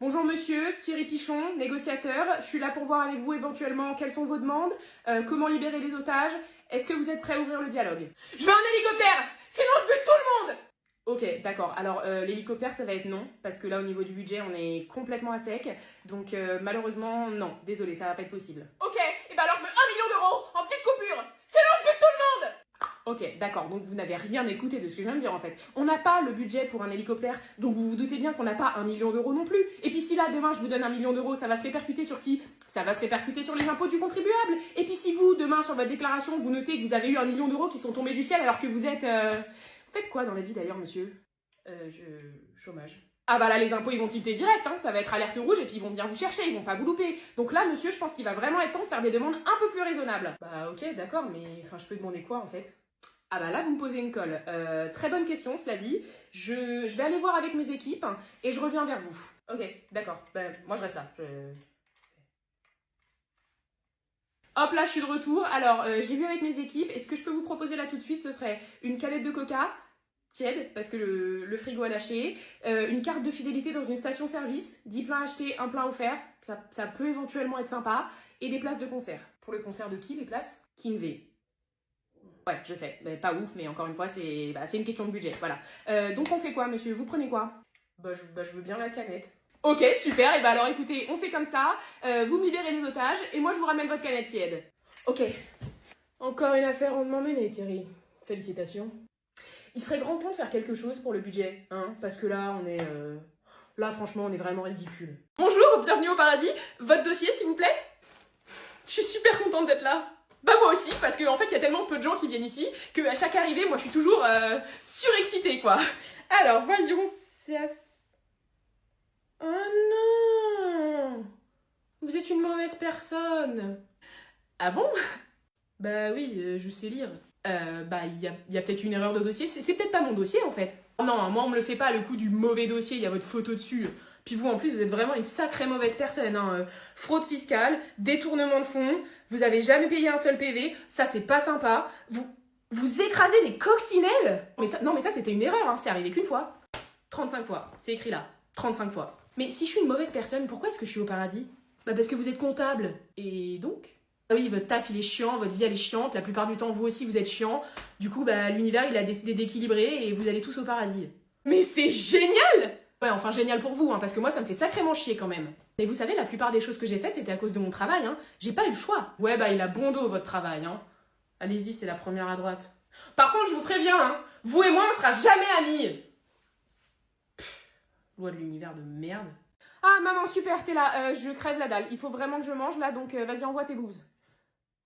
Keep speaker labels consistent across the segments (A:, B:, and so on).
A: Bonjour monsieur, Thierry Pichon, négociateur. Je suis là pour voir avec vous éventuellement quelles sont vos demandes, comment libérer les otages. Est-ce que vous êtes prêt à ouvrir le dialogue? Je veux un hélicoptère, sinon je bute tout le monde. Ok, d'accord. Alors l'hélicoptère ça va être non, parce que là au niveau du budget on est complètement à sec. Donc malheureusement non, désolé, ça va pas être possible. Ok, et ben alors je veux 1 million d'euros en petite coupure, sinon je bute tout le monde. Ok, d'accord, donc vous n'avez rien écouté de ce que je viens de dire en fait. On n'a pas le budget pour un hélicoptère, donc vous vous doutez bien qu'on n'a pas 1 million d'euros non plus. Et puis si là, demain, je vous donne 1 million d'euros, ça va se répercuter sur qui? Ça va se répercuter sur les impôts du contribuable. Et puis si vous, demain, sur votre déclaration, vous notez que vous avez eu 1 million d'euros qui sont tombés du ciel alors que vous êtes... Vous faites quoi dans la vie d'ailleurs, monsieur? Chômage. Ah bah là, les impôts, ils vont tilter direct, hein. Ça va être alerte rouge et puis ils vont venir vous chercher, ils vont pas vous louper. Donc là, monsieur, je pense qu'il va vraiment être temps de faire des demandes un peu plus raisonnables. Bah ok, d'accord, mais enfin, je peux demander quoi en fait? Ah bah là, vous me posez une colle. Très bonne question, cela dit. Je vais aller voir avec mes équipes et je reviens vers vous. Ok, d'accord. Ben, moi, je reste là. Hop là, je suis de retour. Alors, j'ai vu avec mes équipes et ce que je peux vous proposer là tout de suite, ce serait une canette de coca tiède, parce que le frigo a lâché, une carte de fidélité dans une station-service, 10 plats achetés, un plat offert, ça peut éventuellement être sympa, et des places de concert. Pour le concert de qui, les places? Kinvey. Ouais, je sais, pas ouf, mais encore une fois, c'est une question de budget, voilà. Donc on fait quoi, monsieur? Vous prenez quoi? Je veux bien la canette. Ok, super, et bah alors écoutez, on fait comme ça, vous me libérez les otages, et moi je vous ramène votre canette tiède. Ok. Encore une affaire rondement menée, Thierry. Félicitations. Il serait grand temps de faire quelque chose pour le budget, hein, parce que là, on est... Là, franchement, on est vraiment ridicule. Bonjour, bienvenue au paradis. Votre dossier, s'il vous plaît? Je suis super contente d'être là. Bah moi aussi, parce qu'en fait, il y a tellement peu de gens qui viennent ici qu'à chaque arrivée, moi, je suis toujours surexcitée, quoi. Alors, voyons, c'est à... Oh non! Vous êtes une mauvaise personne. Ah bon? Bah oui, je sais lire. Il y a peut-être une erreur de dossier. C'est peut-être pas mon dossier, en fait. Non, moi, on me le fait pas, le coup du mauvais dossier, il y a votre photo dessus. Puis vous, en plus, vous êtes vraiment une sacrée mauvaise personne. Hein. Fraude fiscale, détournement de fonds, vous avez jamais payé un seul PV, ça, c'est pas sympa. Vous écrasez des coccinelles. Mais ça, c'était une erreur, hein. C'est arrivé qu'une fois. 35 fois, c'est écrit là. 35 fois. Mais si je suis une mauvaise personne, pourquoi est-ce que je suis au paradis? Bah parce que vous êtes comptable. Et donc? Ah oui, votre taf il est chiant, votre vie elle est chiante, la plupart du temps vous aussi vous êtes chiant. Du coup, bah l'univers il a décidé d'équilibrer et vous allez tous au paradis. Mais c'est génial! Ouais, enfin génial pour vous, hein, parce que moi ça me fait sacrément chier quand même. Mais vous savez, la plupart des choses que j'ai faites c'était à cause de mon travail, hein. J'ai pas eu le choix. Ouais, bah il a bon dos votre travail, hein. Allez-y, c'est la première à droite. Par contre, je vous préviens, hein, vous et moi on sera jamais amis! Loi de l'univers de merde. Ah maman, super, t'es là, je crève la dalle. Il faut vraiment que je mange là, donc vas-y, envoie tes boobs.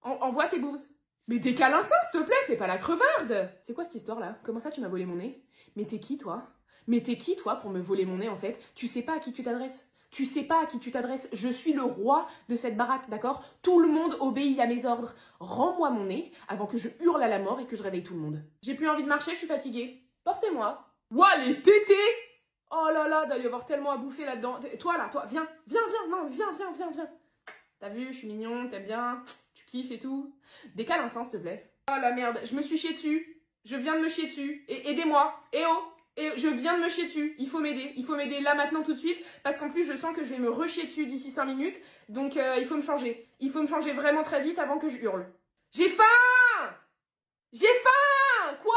A: Envoie tes boobs. Mais décale un sens, s'il te plaît, fais pas la crevarde. C'est quoi cette histoire-là? Comment ça, tu m'as volé mon nez? Mais t'es qui, toi? Mais t'es qui, toi, pour me voler mon nez, en fait? Tu sais pas à qui tu t'adresses. Tu sais pas à qui tu t'adresses. Je suis le roi de cette baraque, d'accord? Tout le monde obéit à mes ordres. Rends-moi mon nez avant que je hurle à la mort et que je réveille tout le monde. J'ai plus envie de marcher, je suis fatiguée. Portez-moi. Ouah, les tétés! Oh là là, doit y avoir tellement à bouffer là-dedans. Toi, là, toi, viens, non, viens. T'as vu, je suis mignon, t'aimes bien, tu kiffes et tout. Décale un sens, s'il te plaît. Oh la merde, je me suis chié dessus. Je viens de me chier dessus. Aidez-moi. Je viens de me chier dessus. Il faut m'aider là, maintenant, tout de suite. Parce qu'en plus, je sens que je vais me rechier dessus d'ici 5 minutes. Donc, il faut me changer. Il faut me changer vraiment très vite avant que je hurle. J'ai faim! J'ai faim! Quoi?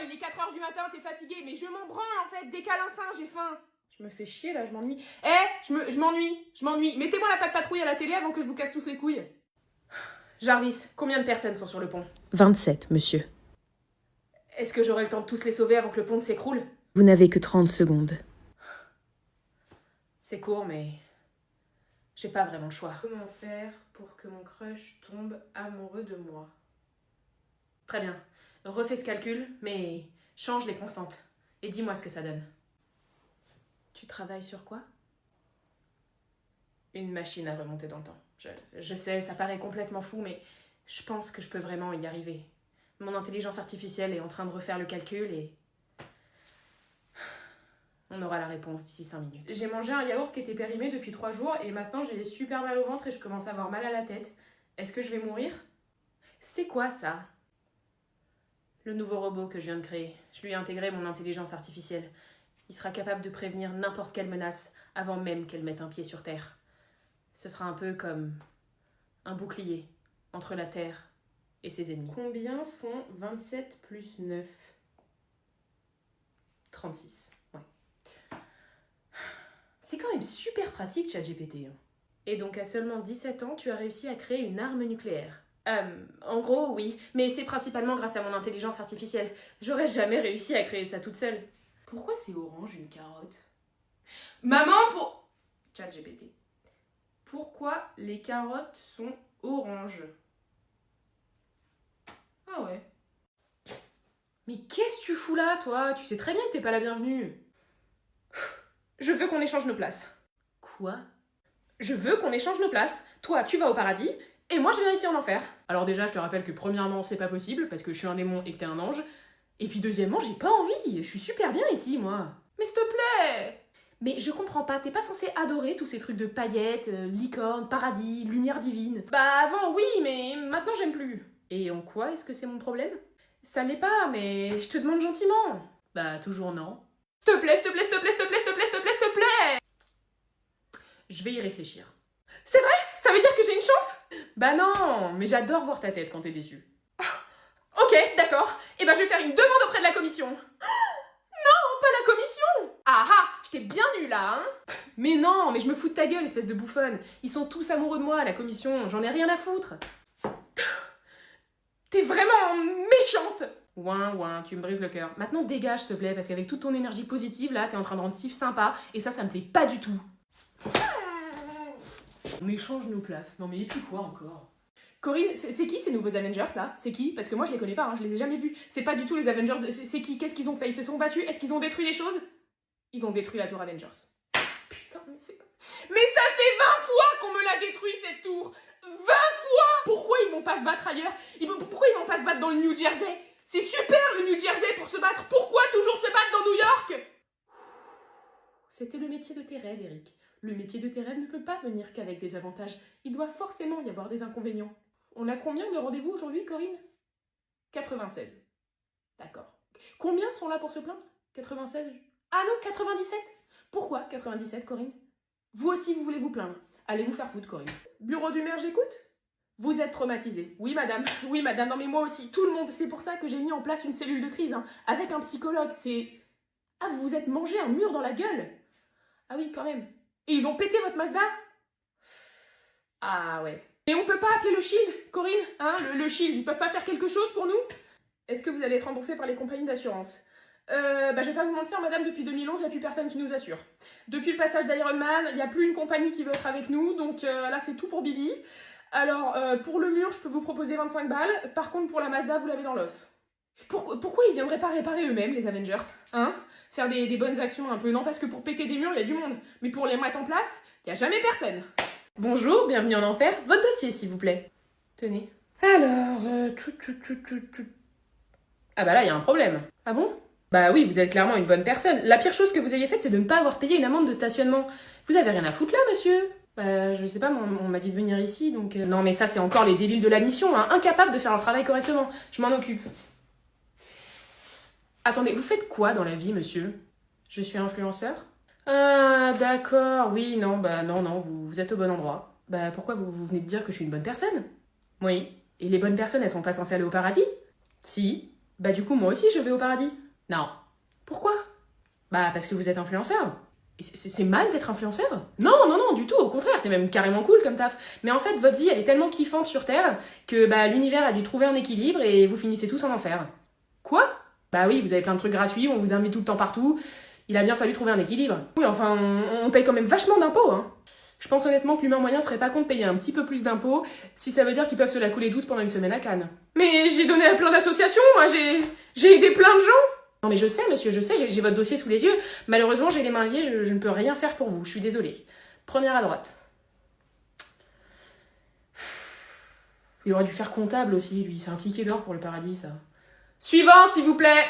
A: Il est 4h du matin, t'es fatigué. Mais je m'en branle, en fait. Décale un sein, j'ai faim. Je me fais chier là, je m'ennuie. Je m'ennuie. Mettez-moi la patte patrouille à la télé avant que je vous casse tous les couilles. Jarvis, combien de personnes sont sur le pont?
B: 27, monsieur.
A: Est-ce que j'aurai le temps de tous les sauver avant que le pont ne s'écroule?
B: Vous n'avez que 30 secondes.
A: C'est court, mais j'ai pas vraiment le choix. Comment faire pour que mon crush tombe amoureux de moi? Très bien. Refais ce calcul, mais change les constantes. Et dis-moi ce que ça donne. Tu travailles sur quoi? Une machine à remonter dans le temps. Je sais, ça paraît complètement fou, mais je pense que je peux vraiment y arriver. Mon intelligence artificielle est en train de refaire le calcul et... On aura la réponse d'ici 5 minutes. J'ai mangé un yaourt qui était périmé depuis 3 jours et maintenant j'ai super mal au ventre et je commence à avoir mal à la tête. Est-ce que je vais mourir? C'est quoi ça? Le nouveau robot que je viens de créer. Je lui ai intégré mon intelligence artificielle.
B: Il sera capable de prévenir n'importe quelle menace avant même qu'elle mette un pied sur Terre. Ce sera un peu comme un bouclier entre la Terre et ses ennemis. Combien font 27 plus 9 ? 36, ouais. C'est quand même super pratique, ChatGPT. Et donc, à seulement 17 ans, tu as réussi à créer une arme nucléaire. En gros, oui, mais c'est principalement grâce à mon intelligence artificielle. J'aurais jamais réussi à créer ça toute seule. Pourquoi c'est orange une carotte ? Maman, pour... ChatGPT. Pourquoi les carottes sont oranges ? Ah ouais. Mais qu'est-ce que tu fous là, toi ? Tu sais très bien que t'es pas la bienvenue. Je veux qu'on échange nos places. Quoi ? Je veux qu'on échange nos places. Toi, tu vas au paradis, et moi, je viens ici en enfer. Alors déjà, je te rappelle que premièrement, c'est pas possible, parce que je suis un démon et que t'es un ange. Et puis deuxièmement, j'ai pas envie. Je suis super bien ici, moi. Mais s'il te plaît ! Mais je comprends pas, t'es pas censé adorer tous ces trucs de paillettes, licorne, paradis, lumière divine. Bah avant, oui, mais maintenant, j'aime plus. Et en quoi est-ce que c'est mon problème ? Ça l'est pas, mais je te demande gentiment. Bah toujours non. S'il te plaît, s'il te plaît, s'il te plaît, s'il te plaît, s'il te plaît, s'il te plaît, s'il te plaît. Je vais y réfléchir. C'est vrai ? Ça veut dire que j'ai une chance ? Bah non, mais j'adore voir ta tête quand t'es déçue. Ok, d'accord. Et ben je vais faire une demande auprès de la commission. Non, pas la commission. Ah ah, j'étais bien nulle là, hein. Mais non, mais je me fous de ta gueule, espèce de bouffonne. Ils sont tous amoureux de moi, la commission, j'en ai rien à foutre. T'es vraiment méchante. Ouin, tu me brises le cœur. Maintenant dégage, s'il te plaît, parce qu'avec toute ton énergie positive, là, t'es en train de rendre Steve sympa, et ça me plaît pas du tout. On échange nos places. Non mais et puis quoi encore ?
A: Corinne, c'est qui ces nouveaux Avengers là ? C'est qui ? Parce que moi je les connais pas, hein, je les ai jamais vus. C'est pas du tout les Avengers de... C'est qui ? Qu'est-ce qu'ils ont fait ? Ils se sont battus ? Est-ce qu'ils ont détruit les choses ? Ils ont détruit la tour Avengers. Putain, mais c'est... Mais ça fait 20 fois qu'on me l'a détruit cette tour ! 20 fois ! Pourquoi ils vont pas se battre ailleurs ? Pourquoi ils vont pas se battre dans le New Jersey ? C'est super le New Jersey pour se battre. Pourquoi toujours se battre dans New York ? C'était le métier de tes rêves, Eric. Le métier de tes rêves ne peut pas venir qu'avec des avantages. Il doit forcément y avoir des inconvénients. On a combien de rendez-vous aujourd'hui, Corinne ? 96. D'accord. Combien sont là pour se plaindre ? 96 ? Ah non, 97 ? Pourquoi 97, Corinne ? Vous aussi, vous voulez vous plaindre. Allez vous faire foutre, Corinne. Bureau du maire, j'écoute ? Vous êtes traumatisée. Oui, madame. Oui, madame. Non, mais moi aussi. Tout le monde. C'est pour ça que j'ai mis en place une cellule de crise, hein, avec un psychologue. C'est... Ah, vous vous êtes mangé un mur dans la gueule ? Ah oui, quand même. Et ils ont pété votre Mazda ? Ah ouais. Et on peut pas appeler le Shield, Corinne ? Hein, le Shield, ils peuvent pas faire quelque chose pour nous ? Est-ce que vous allez être remboursé par les compagnies d'assurance ? Je vais pas vous mentir, madame, depuis 2011, il n'y a plus personne qui nous assure. Depuis le passage d'Iron Man, il n'y a plus une compagnie qui veut être avec nous, donc là c'est tout pour Billy. Alors, pour le mur, je peux vous proposer 25 balles, par contre pour la Mazda, vous l'avez dans l'os. Pourquoi ils viendraient pas réparer eux-mêmes, les Avengers ? Hein ? Faire des bonnes actions un peu, non, parce que pour péter des murs, il y a du monde. Mais pour les mettre en place, il n'y a jamais personne.
B: Bonjour, bienvenue en enfer. Votre dossier, s'il vous plaît. Tenez. Alors, Ah bah là, il y a un problème. Ah bon ? Bah oui, vous êtes clairement une bonne personne. La pire chose que vous ayez faite, c'est de ne pas avoir payé une amende de stationnement. Vous avez rien à foutre là, monsieur ? Bah, je sais pas, on m'a dit de venir ici, donc... Non mais ça, c'est encore les débiles de la mission, hein, incapables de faire leur travail correctement. Je m'en occupe. Attendez, vous faites quoi dans la vie, monsieur ? Je suis influenceur ? Ah, d'accord, oui, non, bah non, vous êtes au bon endroit. Bah pourquoi vous venez de dire que je suis une bonne personne ? Oui. Et les bonnes personnes, elles sont pas censées aller au paradis ? Si. Bah du coup, moi aussi, je vais au paradis. Non. Pourquoi ? Bah parce que vous êtes influenceur. Et c'est mal d'être influenceur ? Non, du tout, au contraire, c'est même carrément cool comme taf. Mais en fait, votre vie, elle est tellement kiffante sur Terre que bah l'univers a dû trouver un équilibre et vous finissez tous en enfer. Quoi ? Bah oui, vous avez plein de trucs gratuits, on vous invite tout le temps partout. Il a bien fallu trouver un équilibre. Oui, enfin, on paye quand même vachement d'impôts, hein. Je pense honnêtement que l'humain moyen serait pas contre payer un petit peu plus d'impôts si ça veut dire qu'ils peuvent se la couler douce pendant une semaine à Cannes. Mais j'ai donné à plein d'associations, moi, j'ai aidé plein de gens. Non mais je sais, monsieur, je sais, j'ai votre dossier sous les yeux. Malheureusement, j'ai les mains liées, je ne peux rien faire pour vous, je suis désolée. Première à droite. Il aurait dû faire comptable aussi, lui, c'est un ticket d'or pour le paradis, ça. Suivant, s'il vous plaît.